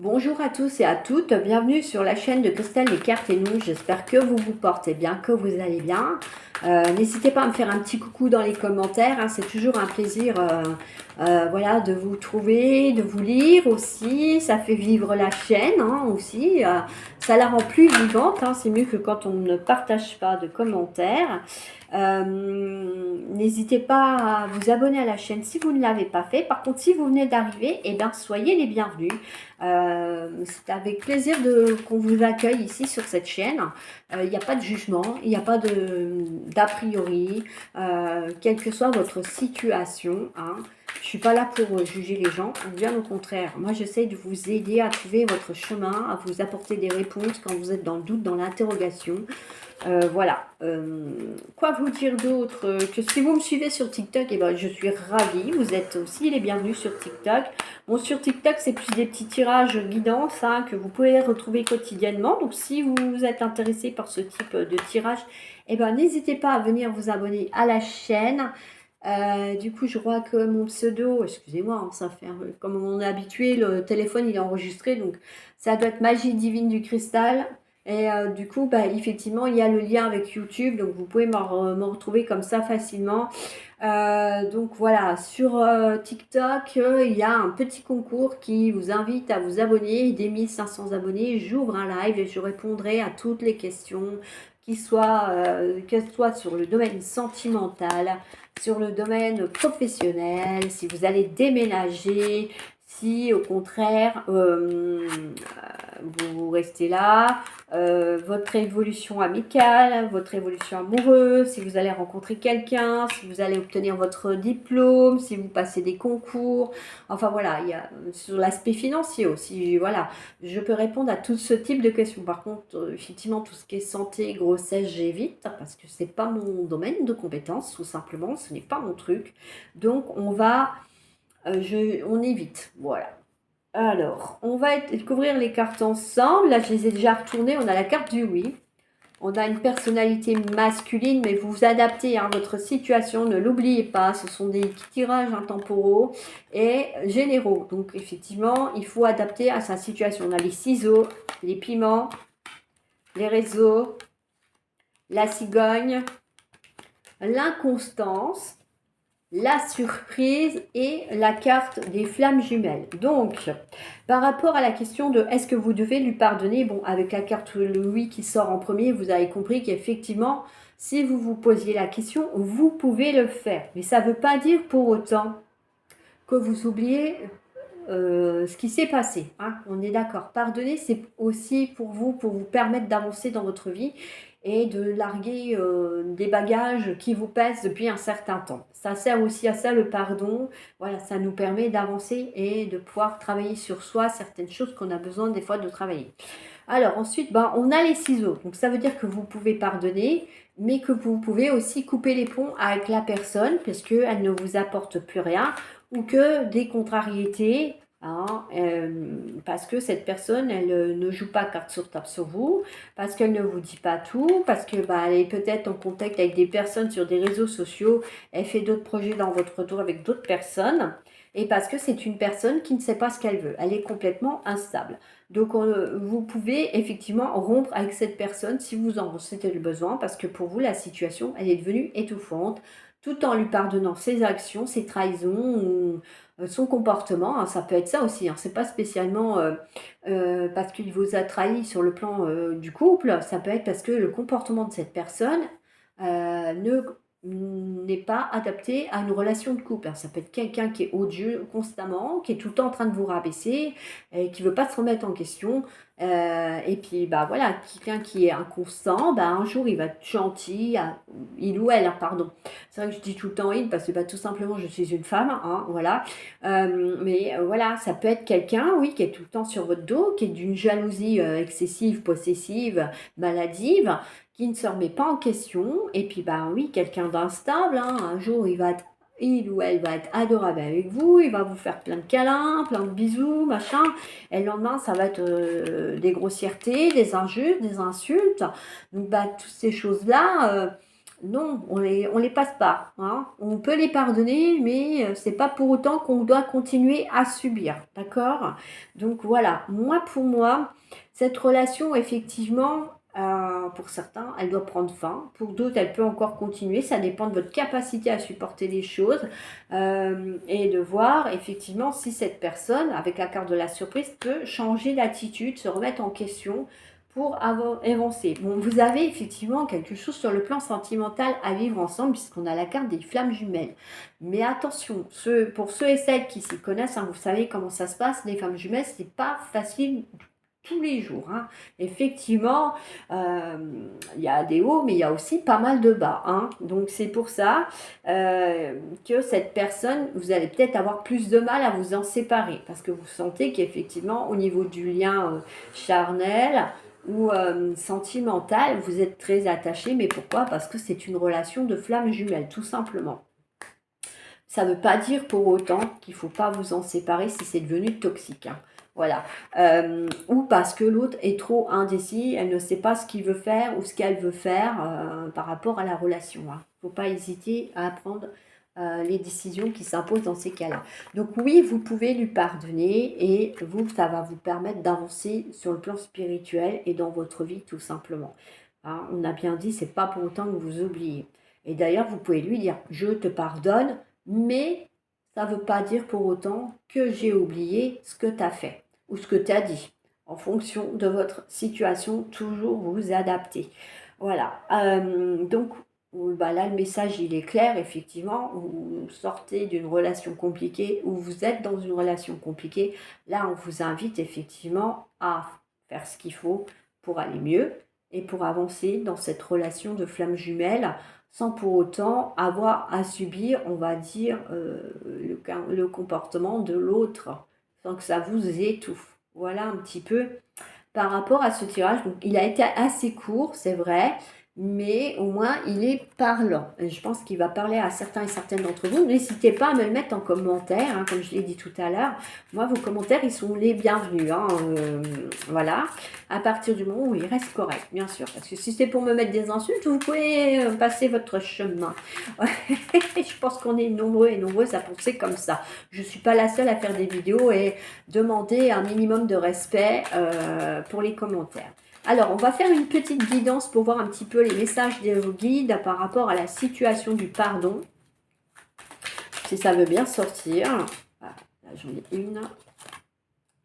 Bonjour à tous et à toutes, bienvenue sur la chaîne de Christelle des Cartes et Nous. J'espère que vous vous portez bien, que vous allez bien. N'hésitez pas à me faire un petit coucou dans les commentaires, hein, c'est toujours un plaisir voilà, de vous trouver, de vous lire aussi. Ça fait vivre la chaîne aussi, ça la rend plus vivante, hein, c'est mieux que quand on ne partage pas de commentaires. N'hésitez pas à vous abonner à la chaîne si vous ne l'avez pas fait. Par contre, si vous venez d'arriver, eh bien, soyez les bienvenus. C'est avec plaisir qu'on vous accueille ici sur cette chaîne. Il n'y a pas de jugement, il n'y a pas d'a priori, quelle que soit votre situation. Je ne suis pas là pour juger les gens, bien au contraire. Moi, j'essaie de vous aider à trouver votre chemin, à vous apporter des réponses quand vous êtes dans le doute, dans l'interrogation. Voilà. Quoi vous dire d'autre? Que si vous me suivez sur TikTok, eh ben, je suis ravie. Vous êtes aussi les bienvenus sur TikTok. Bon, sur TikTok, c'est plus des petits tirages guidance que vous pouvez retrouver quotidiennement. Donc, si vous êtes intéressé par ce type de tirage, eh ben, n'hésitez pas à venir vous abonner à la chaîne. Du coup, je crois que mon pseudo, excusez-moi, ça fait comme on est habitué, le téléphone il est enregistré, donc ça doit être Magie Divine du Cristal. Et du coup, effectivement, il y a le lien avec YouTube, donc vous pouvez me retrouver comme ça facilement. Donc voilà, sur TikTok, il y a un petit concours qui vous invite à vous abonner. Dès 1500 abonnés, j'ouvre un live et je répondrai à toutes les questions, qu'elles soient sur le domaine sentimental, sur le domaine professionnel, si vous allez déménager, si au contraire vous restez là, votre évolution amicale, votre évolution amoureuse, si vous allez rencontrer quelqu'un, si vous allez obtenir votre diplôme, si vous passez des concours, enfin voilà, il y a sur l'aspect financier aussi, voilà, je peux répondre à tout ce type de questions. Par contre, effectivement, tout ce qui est santé, grossesse, j'évite parce que c'est pas mon domaine de compétence, tout simplement, ce n'est pas mon truc. Donc on évite, voilà. Alors, on va découvrir les cartes ensemble. Là, je les ai déjà retournées. On a la carte du oui. On a une personnalité masculine, mais vous vous adaptez à votre situation. Ne l'oubliez pas. Ce sont des tirages intemporaux et généraux. Donc, effectivement, il faut adapter à sa situation. On a les ciseaux, les piments, les réseaux, la cigogne, l'inconstance, la surprise et la carte des flammes jumelles. Donc, par rapport à la question de est-ce que vous devez lui pardonner, bon, avec la carte le oui qui sort en premier, vous avez compris qu'effectivement, si vous vous posiez la question, vous pouvez le faire. Mais ça ne veut pas dire pour autant que vous oubliez ce qui s'est passé. On est d'accord. Pardonner, c'est aussi pour vous permettre d'avancer dans votre vie et de larguer des bagages qui vous pèsent depuis un certain temps. Ça sert aussi à ça, le pardon. Voilà, ça nous permet d'avancer et de pouvoir travailler sur soi, certaines choses qu'on a besoin des fois de travailler. Alors ensuite, on a les ciseaux. Donc ça veut dire que vous pouvez pardonner, mais que vous pouvez aussi couper les ponts avec la personne parce qu'elle ne vous apporte plus rien ou que des contrariétés, parce que cette personne, elle ne joue pas carte sur table sur vous, parce qu'elle ne vous dit pas tout, parce que elle est peut-être en contact avec des personnes sur des réseaux sociaux, elle fait d'autres projets dans votre tour avec d'autres personnes, et parce que c'est une personne qui ne sait pas ce qu'elle veut, elle est complètement instable. Donc vous pouvez effectivement rompre avec cette personne si vous en ressentez le besoin, parce que pour vous, la situation, elle est devenue étouffante, tout en lui pardonnant ses actions, ses trahisons, ou son comportement. Ça peut être ça aussi. C'est pas spécialement parce qu'il vous a trahi sur le plan du couple. Ça peut être parce que le comportement de cette personne ne n'est pas adapté à une relation de couple. Ça peut être quelqu'un qui est odieux constamment, qui est tout le temps en train de vous rabaisser, et qui veut pas se remettre en question. Et puis voilà, quelqu'un qui est inconstant, un jour il va être gentil, il ou elle, pardon. C'est vrai que je dis tout le temps il parce que tout simplement je suis une femme, voilà. Mais voilà, ça peut être quelqu'un, oui, qui est tout le temps sur votre dos, qui est d'une jalousie excessive, possessive, maladive, qui ne se remet pas en question. Et puis oui, quelqu'un d'instable, un jour il ou elle va être adorable avec vous, il va vous faire plein de câlins, plein de bisous, machin. Et le lendemain, ça va être des grossièretés, des injures, des insultes. Donc toutes ces choses-là, Non, on les passe pas, hein. On peut les pardonner, mais c'est pas pour autant qu'on doit continuer à subir, d'accord? Donc voilà, moi pour moi, cette relation effectivement, pour certains, elle doit prendre fin. Pour d'autres, elle peut encore continuer. Ça dépend de votre capacité à supporter les choses et de voir effectivement si cette personne, avec la carte de la surprise, peut changer d'attitude, se remettre en question pour avancer. Bon, vous avez effectivement quelque chose sur le plan sentimental à vivre ensemble puisqu'on a la carte des flammes jumelles. Mais attention, pour ceux et celles qui s'y connaissent, hein, vous savez comment ça se passe, les flammes jumelles, c'est pas facile tous les jours, hein. Effectivement, il y a des hauts, mais il y a aussi pas mal de bas, hein. Donc c'est pour ça que cette personne, vous allez peut-être avoir plus de mal à vous en séparer parce que vous sentez qu'effectivement, au niveau du lien charnel, ou sentimentale, vous êtes très attaché, mais pourquoi? Parce que c'est une relation de flammes jumelles, tout simplement. Ça ne veut pas dire pour autant qu'il ne faut pas vous en séparer si c'est devenu toxique, hein. Voilà. Ou parce que l'autre est trop indécis, elle ne sait pas ce qu'il veut faire ou ce qu'elle veut faire par rapport à la relation, hein. Il ne faut pas hésiter à prendre les décisions qui s'imposent dans ces cas-là. Donc oui, vous pouvez lui pardonner et vous, ça va vous permettre d'avancer sur le plan spirituel et dans votre vie tout simplement, hein. On a bien dit, c'est pas pour autant que vous oubliez. Et d'ailleurs, vous pouvez lui dire, je te pardonne, mais ça ne veut pas dire pour autant que j'ai oublié ce que tu as fait ou ce que tu as dit. En fonction de votre situation, toujours vous adapter. Voilà. Donc, bah là, le message, il est clair, effectivement. Vous sortez d'une relation compliquée ou vous êtes dans une relation compliquée. Là, on vous invite effectivement à faire ce qu'il faut pour aller mieux et pour avancer dans cette relation de flamme jumelle sans pour autant avoir à subir, on va dire, le comportement de l'autre, sans que ça vous étouffe. Voilà un petit peu par rapport à ce tirage. Donc, il a été assez court, c'est vrai, mais au moins il est parlant. Et je pense qu'il va parler à certains et certaines d'entre vous. N'hésitez pas à me le mettre en commentaire, hein, comme je l'ai dit tout à l'heure. Moi, vos commentaires, ils sont les bienvenus, hein, voilà, à partir du moment où ils restent corrects, bien sûr. Parce que si c'est pour me mettre des insultes, vous pouvez passer votre chemin. Je pense qu'on est nombreux et nombreuses à penser comme ça. Je ne suis pas la seule à faire des vidéos et demander un minimum de respect pour les commentaires. Alors, on va faire une petite guidance pour voir un petit peu les messages de vos guides par rapport à la situation du pardon. Si ça veut bien sortir. Voilà, là, j'en ai une.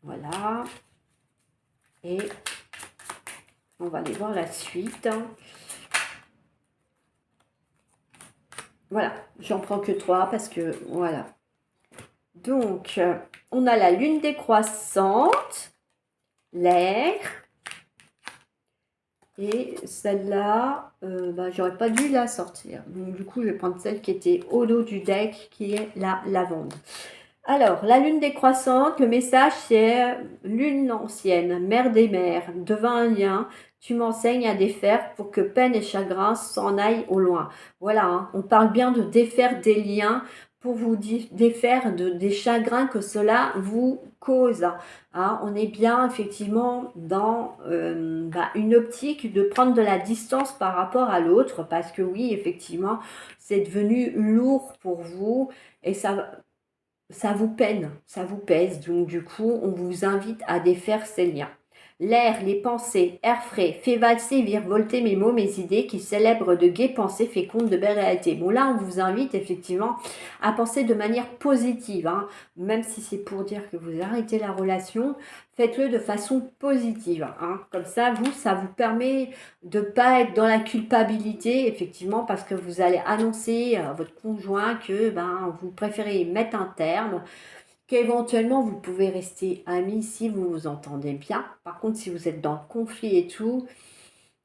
Voilà. Et on va aller voir la suite. Voilà, j'en prends que 3 parce que, voilà. Donc, on a la lune décroissante, l'air. Et celle-là, j'aurais pas dû la sortir. Donc du coup, je vais prendre celle qui était au dos du deck, qui est la lavande. Alors, la lune décroissante, le message c'est lune ancienne, mère des mers, devant un lien, tu m'enseignes à défaire pour que peine et chagrin s'en aillent au loin. Voilà, hein, on parle bien de défaire des liens pour vous défaire des chagrins que cela vous cause, hein. On est bien effectivement dans une optique de prendre de la distance par rapport à l'autre parce que oui, effectivement, c'est devenu lourd pour vous et ça vous peine, ça vous pèse. Donc du coup, on vous invite à défaire ces liens. L'air, les pensées, air frais, fait valser, virevolter mes mots, mes idées, qui célèbrent de gaies pensées fécondes de belles réalités. Bon là, on vous invite effectivement à penser de manière positive, hein. Même si c'est pour dire que vous arrêtez la relation, faites-le de façon positive, hein. Comme ça vous permet de ne pas être dans la culpabilité, effectivement, parce que vous allez annoncer à votre conjoint que vous préférez mettre un terme, qu'éventuellement vous pouvez rester amis si vous vous entendez bien. Par contre, si vous êtes dans le conflit et tout,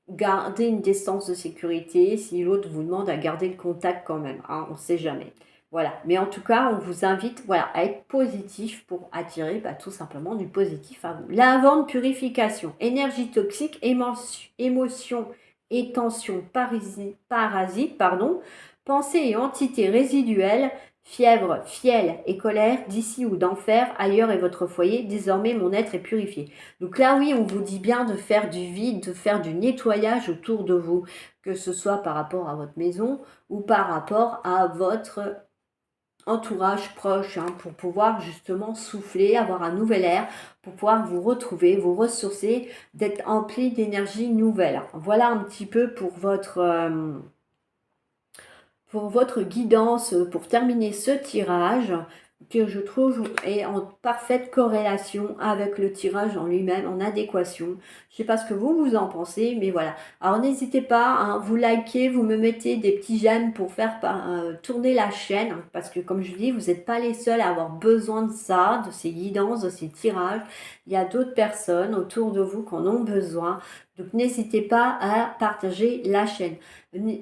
gardez une distance de sécurité si l'autre vous demande à garder le contact quand même, hein, on ne sait jamais. Voilà, mais en tout cas, on vous invite à être positif pour attirer tout simplement du positif à vous. Lavande, purification, énergie toxique, émotion et tension parasite, pensée et entité résiduelle, Fièvre, fiel et colère, d'ici ou d'enfer, ailleurs est votre foyer, désormais mon être est purifié. Donc là, oui, on vous dit bien de faire du vide, de faire du nettoyage autour de vous, que ce soit par rapport à votre maison ou par rapport à votre entourage proche, hein, pour pouvoir justement souffler, avoir un nouvel air, pour pouvoir vous retrouver, vous ressourcer, d'être empli d'énergie nouvelle. Voilà un petit peu pour votre guidance, pour terminer ce tirage, que je trouve est en parfaite corrélation avec le tirage en lui-même, en adéquation. Je ne sais pas ce que vous en pensez, mais voilà. Alors n'hésitez pas, hein, vous likez, vous me mettez des petits j'aime pour faire tourner la chaîne, hein, parce que comme je dis, vous n'êtes pas les seuls à avoir besoin de ça, de ces guidances, de ces tirages. Il y a d'autres personnes autour de vous qui en ont besoin. Donc n'hésitez pas à partager la chaîne.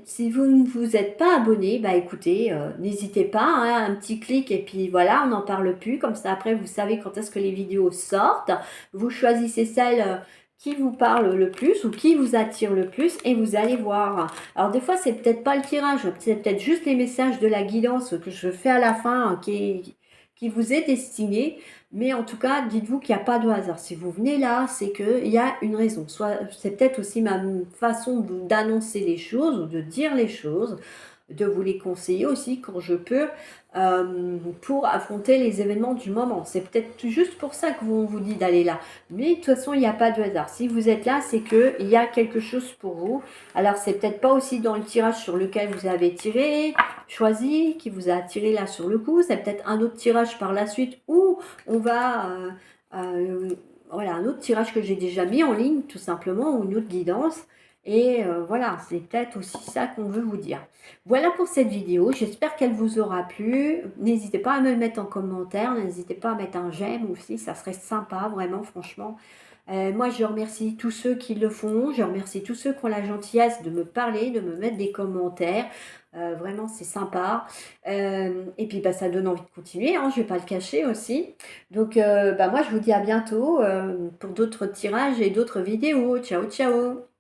Si vous ne vous êtes pas abonné, bah écoutez, n'hésitez pas, hein, un petit clic et puis voilà, on n'en parle plus. Comme ça, après, vous savez quand est-ce que les vidéos sortent. Vous choisissez celle qui vous parle le plus ou qui vous attire le plus et vous allez voir. Alors des fois, c'est peut-être pas le tirage, c'est peut-être juste les messages de la guidance que je fais à la fin qui vous est destiné. Mais en tout cas, dites-vous qu'il n'y a pas de hasard. Si vous venez là, c'est qu'il y a une raison. Soit c'est peut-être aussi ma façon d'annoncer les choses ou de dire les choses, de vous les conseiller aussi quand je peux pour affronter les événements du moment. C'est peut-être juste pour ça que on vous dit d'aller là. Mais de toute façon, il n'y a pas de hasard. Si vous êtes là, c'est qu'il y a quelque chose pour vous. Alors, c'est peut-être pas aussi dans le tirage sur lequel vous avez tiré, choisi, qui vous a attiré là sur le coup. C'est peut-être un autre tirage par la suite où on va... voilà, un autre tirage que j'ai déjà mis en ligne, tout simplement, ou une autre guidance. Et voilà, c'est peut-être aussi ça qu'on veut vous dire. Voilà pour cette vidéo, j'espère qu'elle vous aura plu. N'hésitez pas à me le mettre en commentaire, n'hésitez pas à mettre un j'aime aussi, ça serait sympa, vraiment, franchement. Moi, je remercie tous ceux qui le font, je remercie tous ceux qui ont la gentillesse de me parler, de me mettre des commentaires. Vraiment, c'est sympa. Et puis, bah, ça donne envie de continuer, hein, je ne vais pas le cacher aussi. Donc, bah, moi, je vous dis à bientôt pour d'autres tirages et d'autres vidéos. Ciao, ciao!